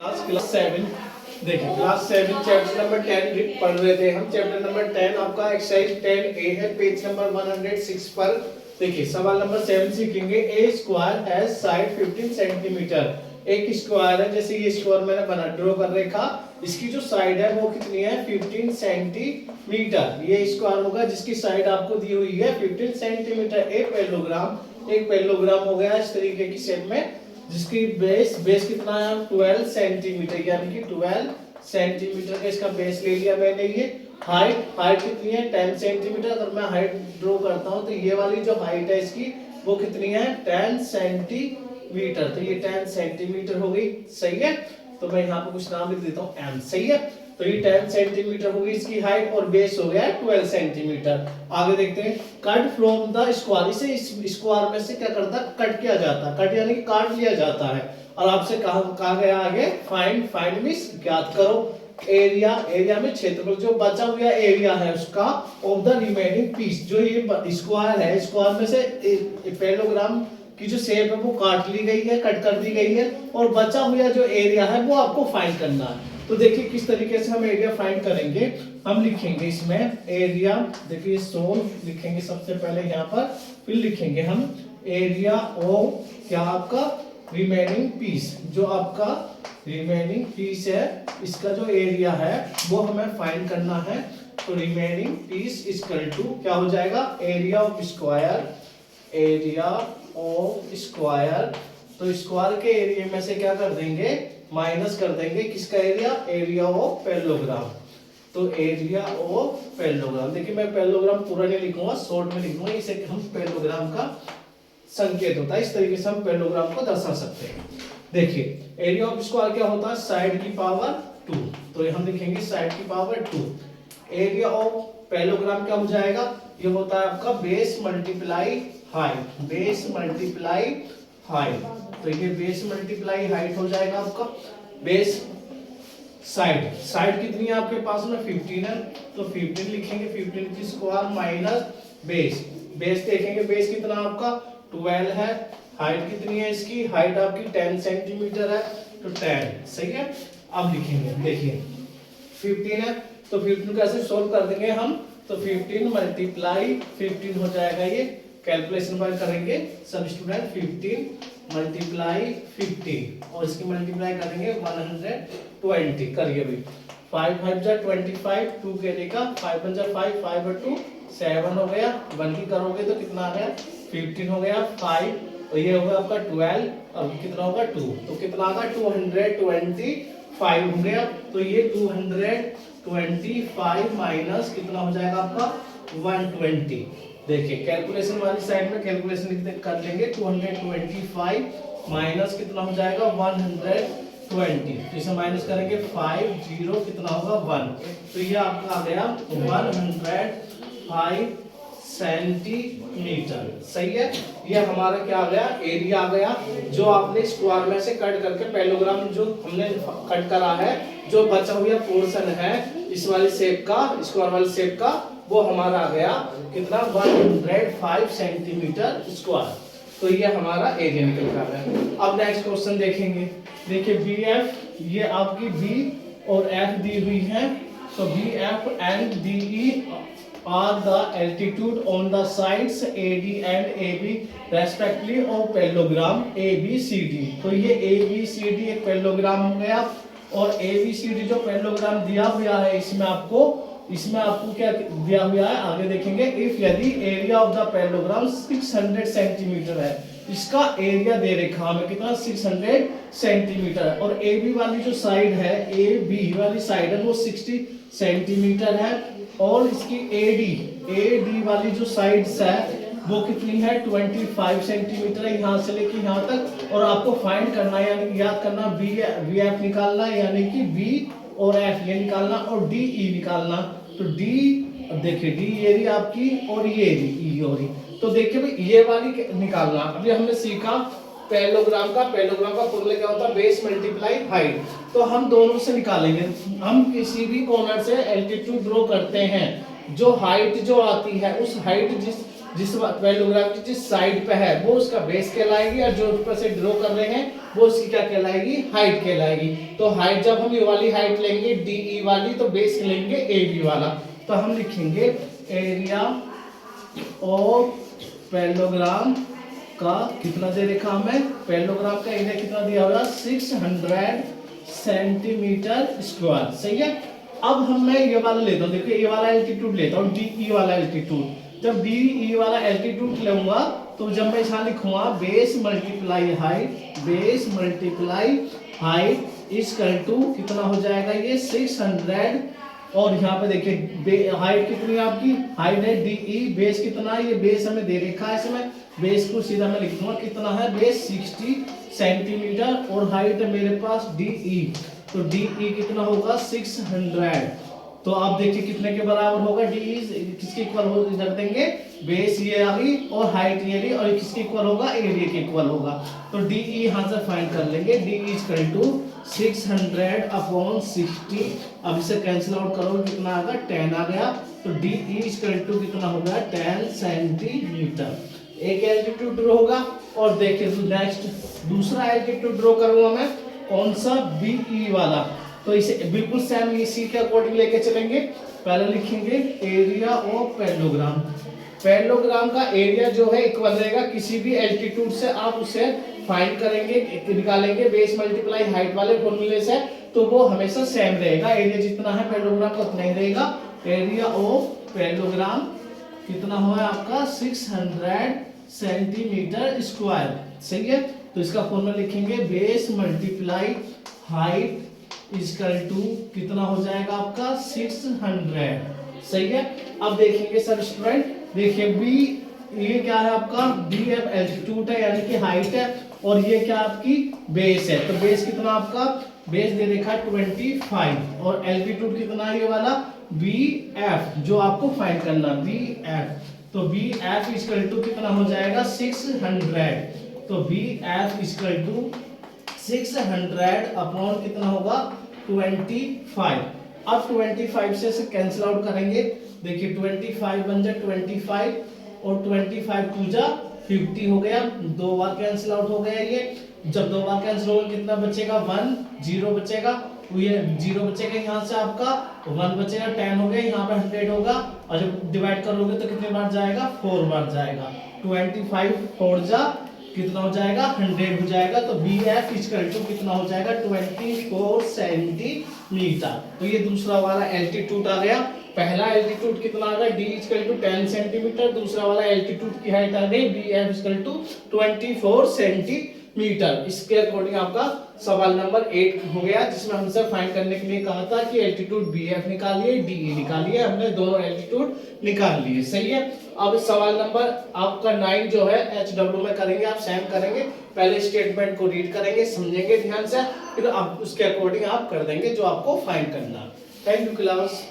Class 7 देखिए class 7 chapter number 10 पढ़ रहे थे हम। चैप्टर नंबर 10 आपका एक्सरसाइज 10A है, पेज नंबर 106 पर। देखिए सवाल नंबर 7 सीखेंगे। ए स्क्वायर हैज साइड 15 सेंटीमीटर। एक स्क्वायर है, जैसे ये स्क्वायर मैंने बना ड्रॉ कर रखा, इसकी जो साइड है वो कितनी है 15 सेंटीमीटर। ये स्क्वायर होगा जिसकी साइड आपको दी हुई है 15 सेंटीमीटर। एक पैरेललोग्राम हो गया इस तरीके की शेप में, जिसकी बेस कितना है 12 सेंटीमीटर, यानी कि 12 सेंटीमीटर का इसका बेस ले लिया मैंने। ये हाइट कितनी है 10 सेंटीमीटर। अगर मैं हाइट ड्रॉ करता हूं तो ये वाली जो हाइट है इसकी वो कितनी है 10 सेंटीमीटर। तो ये 10 सेंटीमीटर हो गई, सही है। तो मैं यहाँ पे कुछ नाम लिख देता हूँ एम, सही है। तो ये 10 सेंटीमीटर होगी इसकी हाइट और बेस हो गया 12 सेंटीमीटर। आगे देखते हैं। कट फ्रॉम द स्क्वायर, इसे इस स्क्वायर में से क्या करता है कट किया जाता है, कट यानी कि काट लिया जाता है। और आपसे कहा गया आगे फाइंड मींस ज्ञात करो एरिया में क्षेत्रफल, जो बचा हुआ एरिया है उसका, ऑफ द रिमेनिंग पीस। जो ये स्क्वायर है, स्क्वायर में से पैरेललोग्राम की जो शेप है वो काट ली गई है, कट कर दी गई है, और बचा हुआ जो एरिया है वो आपको फाइंड करना है। तो देखिए किस तरीके से हम एरिया फाइंड करेंगे। हम लिखेंगे इसमें एरिया, देखिए सोल्व लिखेंगे सबसे पहले यहाँ पर, फिर लिखेंगे हम एरिया ऑफ क्या आपका रिमेनिंग पीस। जो आपका रिमेनिंग पीस है इसका जो एरिया है वो हमें फाइंड करना है। तो रिमेनिंग पीस इक्वल टू क्या हो जाएगा area of square, area of square. तो स्क्वायर के एरिया में से क्या कर देंगे माइनस कर देंगे किसका एरिया ऑफ पैरेललोग्राम। तो एरिया ऑफ पैरेललोग्राम, देखिए मैं पैरेललोग्राम पूरा नहीं लिखूंगा, शॉर्ट में लिखूंगा, इसे हम पैरेललोग्राम का संकेत होता है। इस तरीके से हम पैरेललोग्राम को दर्शा सकते हैं। देखिए एरिया ऑफ स्क्वायर क्या होता है साइड की पावर 2, तो ये हम लिखेंगे साइड की पावर 2। एरिया ऑफ पैरेललोग्राम क्या हो जाएगा, ये होता है आपका base multiply height, base multiply height. तो ये बेस मल्टीप्लाई हाइट हो जाएगा आपका। बेस साइड कितनी है आपके पास में 15 है, तो 15 लिखेंगे, 15 की स्क्वायर माइनस बेस देखेंगे, बेस कितना आपका 12 है। हाइट कितनी है इसकी, हाइट आपकी 10 सेंटीमीटर है, तो 10, सही है। अब लिखेंगे, देखिए 15 है तो 15 कैसे सोल्व कर देंगे हम, तो 15 मल्टीप्लाई 15 हो जाएगा, ये कैलकुलेशन पर करेंगे सब स्टूडेंट। 15 मल्टीप्लाई 15 और इसकी मल्टीप्लाई करेंगे 120, करिए भाई। 5 5 जा 25, 2 के लेगा 5 1 जा 5, 5 और 2 7 हो गया, 1 की करोगे तो कितना आ गया 15 हो गया, 5 और ये होगा आपका 12, अब कितना होगा 2, तो कितना आगा 225 हो गया। तो ये 225 माइनस कितना हो जाएगा आपका 120। देखिए कैलकुलेशन वाली साइड में कैलकुलेशन कर लेंगे, 225 माइनस कितना हो जाएगा 120, तो इसे माइनस करेंगे 5 0 कितना होगा 1, तो ये आपका आ गया 105 सेंटीमीटर, सही है। ये हमारा क्या आ गया एरिया आ गया, जो आपने स्क्वायर में से कट करके पैरेललोग्राम जो हमने कट करा है, जो बचा हुआ पोर्शन है इस वाली शेप का, स्क्वायर वाली शेप का, वो हमारा आ गया कितना 105 सेंटीमीटर स्क्वायर। तो ये हमारा एरिया निकल कर रहा है। अब नेक्स्ट क्वेश्चन देखेंगे। देखिए BF, ये आपकी B और F दी हुई है, तो BF and DE are the altitude on the sides AD and AB respectively of parallelogram ABCD। तो ये ABCD एक पैरेललोग्राम हो गया, और ABCD जो पैरेललोग्राम दिया हुआ है इसमें आपको क्या दिया हुआ है आगे देखेंगे। इफ यदि area of the parallelogram 600 centimetre है, इसका एरिया दे रखा हमें कितना 600 सेंटीमीटर, और AB वाली जो साइड है, AB वाली साइड है वो 60 सेंटीमीटर है, और इसकी AD वाली जो साइड्स है वो कितनी है 25 सेंटीमीटर है, यहाँ से लेके यहाँ तक। और आपको फाइंड करना है यानी याद करना VF निकालना है, यानी कि B और F ये निकालना, और DE निकालना। तो D देखिए D एरिया आपकी और ये E और E, तो देखिए भाई ये वाली निकालना। अभी हमने सीखा पैरेललोग्राम का फॉर्मूला क्या होता है बेस मल्टीप्लाई हाइट, तो हम दोनों से निकालेंगे। हम किसी भी कॉर्नर से एल्टीट्यूड ड्रॉ करते हैं, जो हाइट जो आती है उस हाइट जिस पैरेललोग्राम की जिस साइड पे है वो उसका बेस कहलाएगी, और जो ऊपर से ड्रॉ कर रहे हैं वो उसकी क्या कहलाएगी, हाइट कहलाएगी। तो हाइट जब हम ये वाली हाइट लेंगे DE वाली, तो बेस लेंगे AB वाला। तो हम लिखेंगे एरिया ऑफ पैरेललोग्राम का कितना दे रखा हमें, पैरेललोग्राम का एरिया कितना दिया होगा 600 सेंटीमीटर स्क्वायर। सही है। अब हम मैं ये वाला लेता हूँ, देखिए ये वाला एल्टीट्यूड लेता हूँ, DE वाला एल्टीट्यूड। जब DE वाला एल्टीट्यूड लूंगा तो जब मैं यहाँ लिखूंगा base multiply height, base multiply height equal to कितना हो जाएगा ये 600, और यहाँ पे देखिए हाइट कितनी है आपकी, हाइट है DE, बेस कितना है, ये बेस हमें दे रखा है इसमें, बेस को सीधा मैं लिख दूंगा कितना है, बेस 60 सेंटीमीटर, और हाइट है मेरे पास DE, तो DE कितना होगा 600। तो आप देखिए कितने के बराबर होगा, DE किसके इक्वल हो रख देंगे, बेस ये आ गई और हाइट ये गई, और किसके इक्वल होगा, एरिया के इक्वल होगा। तो DE यहाँ से फाइंड कर लेंगे, DE इक्वल टू 600 अपॉन 60। अब इसे कैंसिल आउट करो कितना आ गया 10 आ गया। तो DE इक्वल टू कितना हो गया 10 सेंटीमीटर। एक एल्टीट्यूड ड्रॉ होगा, और देखिए नेक्स्ट दूसरा एल्टीट्यूड ड्रॉ करूंगा मैं, कौन सा, BE वाला। तो इसे बिल्कुल सेम इसी के अकॉर्डिंग लेके चलेंगे। पहले लिखेंगे एरिया ऑफ पैरेललोग्राम, पैरेललोग्राम का एरिया जो है इक्वल रहेगा किसी भी एल्टीट्यूड से, आप उसे फाइंड करेंगे निकालेंगे बेस मल्टीप्लाई हाइट वाले फॉर्मूले से, तो वो हमेशा सेम रहेगा, एरिया जितना है पैरेललोग्राम का उतना ही रहेगा। एरिया ऑफ पैरेललोग्राम कितना हुआ आपका 600 सेंटीमीटर स्क्वायर। सही है। तो इसका फॉर्मूला लिखेंगे base multiply height equal to कितना हो जाएगा आपका 600। सही है। अब देखेंगे सब स्टूडेंट, देखिए बी ये क्या है आपका, BF एल्टीट्यूड है यानी कि हाइट है, और ये क्या आपकी बेस है। तो बेस कितना आपका, बेस दे देखा 25, और एल्टीट्यूड कितना है ये वाला BF, जो आपको फाइंड करना BF। तो BF इक्वल टू कितना हो जाएगा 600। तो BF इक्वल टू 600 अपॉन कितना होगा 25। अब 25 से कैंसिल आउट करेंगे, देखिए 25 बन जाए 25, और 25 टू जा 50 हो गया, दो बार कैंसिल आउट हो गया ये। जब दो बार कैंसिल होगा कितना बचेगा 1 0 बचेगा, ये 0 बचेगा, यहाँ से आपका 1 बचेगा, 10 हो गया, यहाँ पे 100 होगा, और जब डिवाइड करोगे तो कितने बार जाएगा 4 बार जाएगा। 25 4 जा कितना हो जाएगा 100 हो जाएगा। तो BF इक्वल टू कितना हो जाएगा 24 सेंटीमीटर। तो ये दूसरा वाला एल्टीट्यूड आ गया। पहला एल्टीट्यूड कितना आ गया, D इक्वल टू 10 सेंटीमीटर, दूसरा वाला एल्टीट्यूड की हाइट आ गई BF इक्वल टू 24 सेंटीमीटर। इसके अकॉर्डिंग आपका सवाल नंबर 8 हो गया, जिसमें हमसे फाइंड करने के लिए कहा था कि एल्टीट्यूड BF निकालिए, DE निकालिए, हमने दोनों एल्टीट्यूड निकाल लिए। सही है। अब सवाल नंबर आपका 9 जो है HW में करेंगे, आप सेम करेंगे, पहले स्टेटमेंट को रीड करेंगे, समझेंगे ध्यान से, फिर आप उसके अकॉर्डिंग आप कर देंगे जो आपको फाइंड करना। Thank you class.